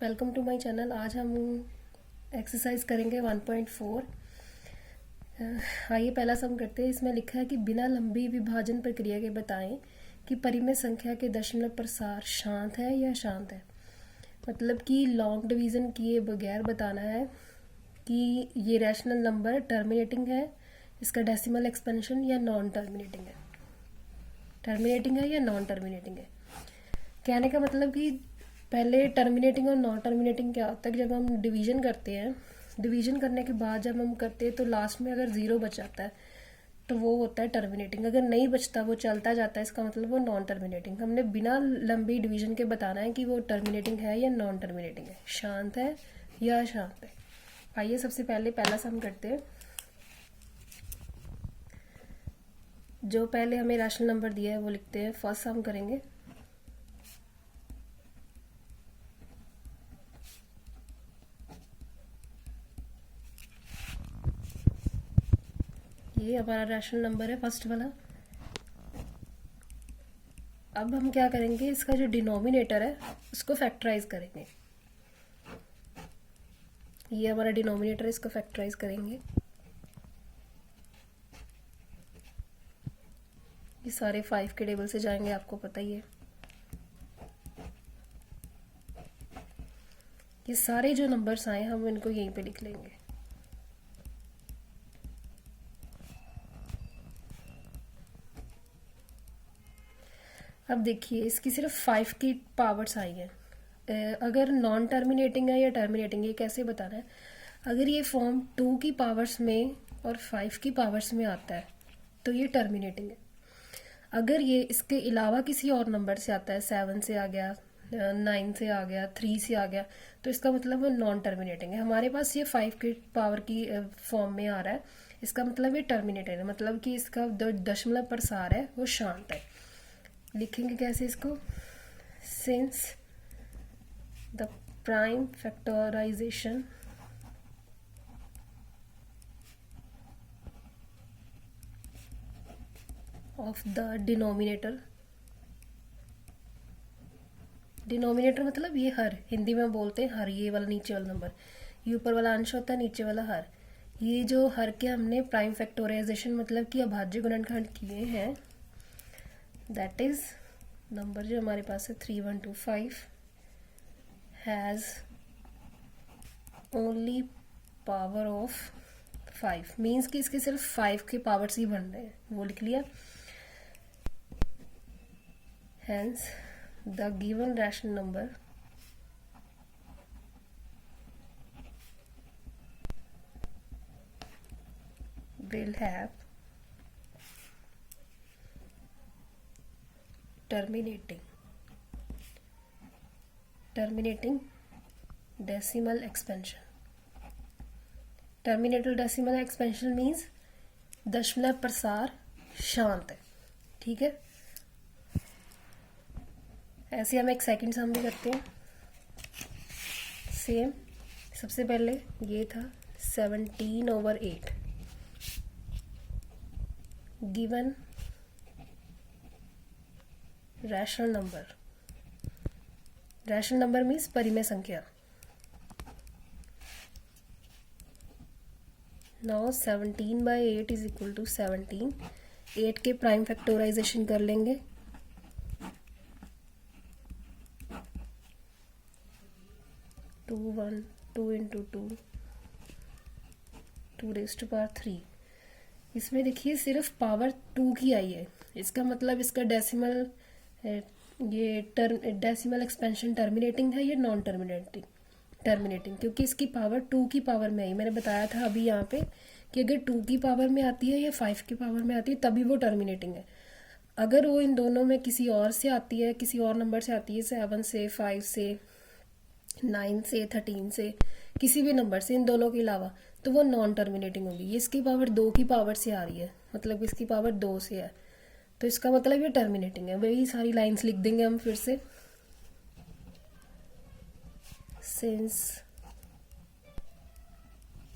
Welcome to my channel. आज हम exercise करेंगे 1.4। आइए पहला सम करते हैं। इसमें लिखा है कि बिना लंबी विभाजन प्रक्रिया के बताएं कि परिमेय संख्या के दशमलव प्रसार शांत है या शांत है। मतलब कि लॉन्ग डिवीज़न किए बगैर बताना है कि ये रैशनल नंबर टर्मिनेटिंग है, इसका डेसिमल एक्सपेंशन या नॉन टर्मिनेटिंग है। टर्मिनेटिंग है या नॉन टर्मिनेटिंग है। कहने का मतलब कि पहले टर्मिनेटिंग और नॉन टर्मिनेटिंग क्या होता है कि जब हम डिवीजन करते हैं, डिवीजन करने के बाद जब हम करते हैं तो लास्ट में अगर ज़ीरो बच जाता है तो वो होता है टर्मिनेटिंग। अगर नहीं बचता, वो चलता जाता है, इसका मतलब वो नॉन टर्मिनेटिंग। हमने बिना लंबी डिवीजन के बताना है कि वो टर्मिनेटिंग है या नॉन टर्मिनेटिंग है, शांत है या अशांत है। आइए सबसे पहले पहला सम करते हैं। जो पहले हमें रैशनल नंबर दिया है वो लिखते हैं। फर्स्ट सम करेंगे। ये हमारा रैशनल नंबर है फर्स्ट वाला। अब हम क्या करेंगे, इसका जो डिनोमिनेटर है उसको फैक्टराइज करेंगे। ये हमारा डिनोमिनेटर है, इसको फैक्टराइज करेंगे। ये सारे 5 के टेबल से जाएंगे, आपको पता ही है। ये सारे जो नंबर्स आए हम इनको यहीं पे लिख लेंगे। अब देखिए इसकी सिर्फ 5 की पावर्स आई है। अगर नॉन टर्मिनेटिंग है या टर्मिनेटिंग, ये कैसे बताना है। अगर ये फॉर्म 2 की पावर्स में और 5 की पावर्स में आता है तो ये टर्मिनेटिंग है। अगर ये इसके अलावा किसी और नंबर से आता है, 7 से आ गया, 9 से आ गया, 3 से आ गया, तो इसका मतलब वो नॉन टर्मिनेटिंग है। हमारे पास ये 5 की पावर की फॉर्म में आ रहा है, इसका मतलब ये टर्मिनेटेड है। मतलब कि इसका जो दशमलव प्रसार है वो शांत है। लिखेंगे कैसे इसको। Since the prime factorisation of the denominator, denominator मतलब ये हर, हिंदी में बोलते हैं हर, ये वाला नीचे वाला नंबर, ये ऊपर वाला अंश होता है, नीचे वाला हर। ये जो हर के हमने प्राइम फैक्टराइजेशन मतलब कि अभाज्य गुणनखंड किए हैं, दैट इज नंबर जो हमारे पास है 3125 has only power of 5। Means कि इसके सिर्फ 5 के पावर्स ही बन रहे हैं, वो लिख लिया। Hence the given rational number will have terminating decimal expansion। Terminating decimal expansion means दशमलव प्रसार शांत है। ठीक है। ऐसे हम एक सेकंड सम भी करते हैं। सेम, सबसे पहले ये था 17/8 given rational number. Rational number means परिमेय संख्या। Now 17/8 is equal to 17। 8 के प्राइम फैक्टराइजेशन कर लेंगे। Two into two raise to power 3। इसमें देखिए सिर्फ पावर 2 की आई है, इसका मतलब इसका डेसिमल, ये डेसिमल एक्सपेंशन टर्मिनेटिंग है या नॉन टर्मिनेटिंग। टर्मिनेटिंग, क्योंकि इसकी पावर 2 की पावर में आई। मैंने बताया था अभी यहाँ पे कि अगर 2 की पावर में आती है या 5 की पावर में आती है तभी वो टर्मिनेटिंग है। अगर वो इन दोनों में किसी और से आती है, किसी और नंबर से आती है, 7 से, 5 से, 9 से, 13 से, किसी भी नंबर से, इन दोनों के अलावा, तो वो नॉन टर्मिनेटिंग होगी। ये इसकी पावर 2 की पावर से आ रही है, मतलब इसकी पावर 2 से है, तो इसका मतलब ये टर्मिनेटिंग है। वही सारी लाइंस लिख देंगे हम फिर से। Since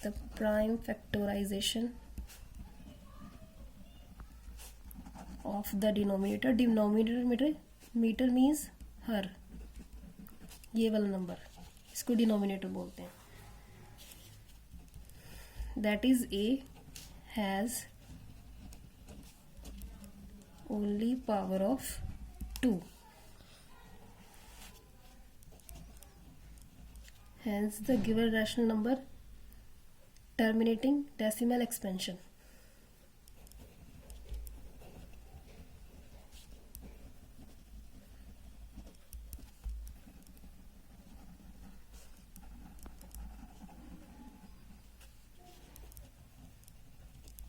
the prime factorisation of the denominator, denominator मीटर मीन्स हर, ये वाला नंबर, इसको डिनोमिनेटर बोलते हैं। That is a has only power of 2, hence the given rational number terminating decimal expansion।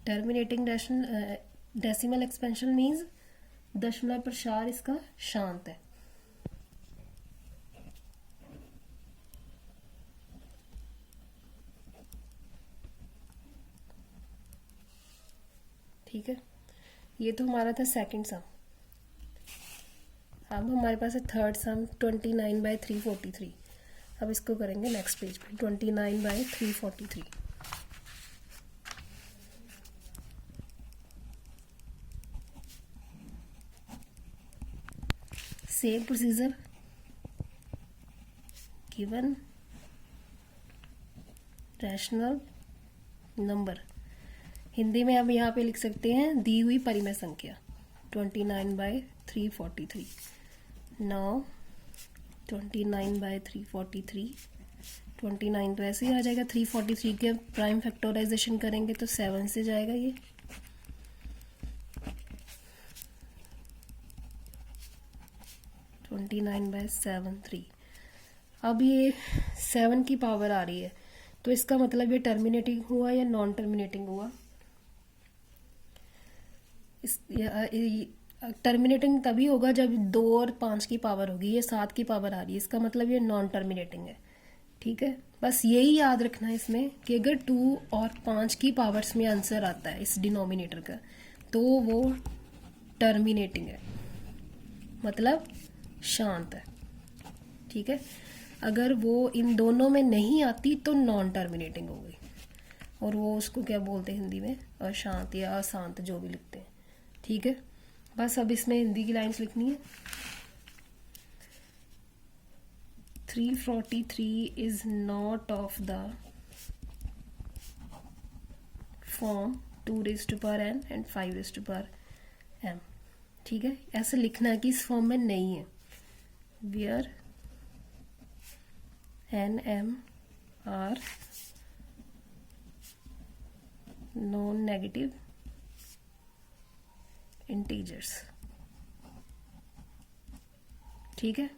Terminating decimal expansion means दशमलव प्रसार इसका शांत है। ठीक है, ये तो हमारा था सेकंड सम। अब हमारे पास है थर्ड सम 29/343। अब इसको करेंगे नेक्स्ट पेज पे 29/343। Same procedure, given rational number, Hindi में हम यहाँ पे लिख सकते हैं दी हुई परिमेय संख्या 29/343। नाउ 29/343, 29 तो ऐसे ही आ जाएगा। 343 के प्राइम फैक्टराइजेशन करेंगे तो 7 से जाएगा ये। तो 29/73। अब ये 7 की पावर आ रही है, तो इसका मतलब ये टर्मिनेटिंग हुआ या नॉन टर्मिनेटिंग हुआ? टर्मिनेटिंग तभी होगा जब 2 और 5 की पावर होगी। ये 7 की पावर आ रही है, इसका मतलब ये नॉन टर्मिनेटिंग है। ठीक है, बस यही याद रखना है इसमें कि अगर 2 और 5 की पावर्स में आंसर आता है इस डिनोमिनेटर का, तो वो टर्मिनेटिंग है, मतलब शांत है। ठीक है, अगर वो इन दोनों में नहीं आती तो नॉन टर्मिनेटिंग हो गई, और वो उसको क्या बोलते हैं हिंदी में, अशांत या अशांत, जो भी लिखते हैं। ठीक है, बस अब इसमें हिंदी की लाइंस लिखनी है। 343 is not of the form 2n and 5m। ठीक है, ऐसे लिखना है कि इस फॉर्म में नहीं है। Where n m are non negative integers. ठीक है,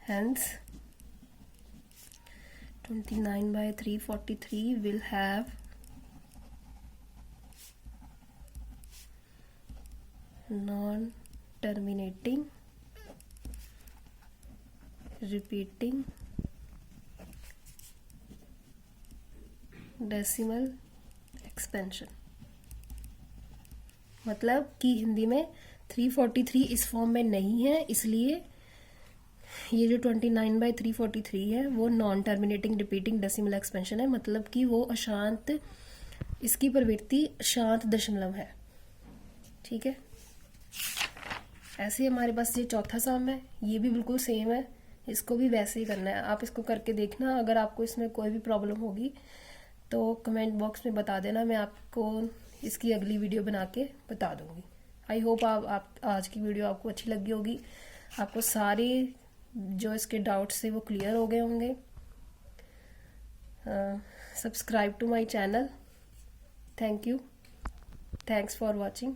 hence 29/343 will have non-terminating repeating decimal expansion। मतलब कि हिंदी में 343 इस फॉर्म में नहीं है, इसलिए ये जो 29/343 है वो non terminating repeating decimal expansion है, मतलब कि वो अशांत, इसकी प्रवृत्ति शांत दशमलव है। ठीक है, ऐसे ही हमारे पास ये चौथा सम है, ये भी बिल्कुल सेम है, इसको भी वैसे ही करना है। आप इसको करके देखना, अगर आपको इसमें कोई भी प्रॉब्लम होगी तो कमेंट बॉक्स में बता देना, मैं आपको इसकी अगली वीडियो बना के बता दूंगी। आई होप आप आज की वीडियो आपको अच्छी लगी होगी, आपको सारे जो इसके डाउट्स थे वो क्लियर हो गए होंगे। Subscribe to my channel. Thank you, thanks for watching.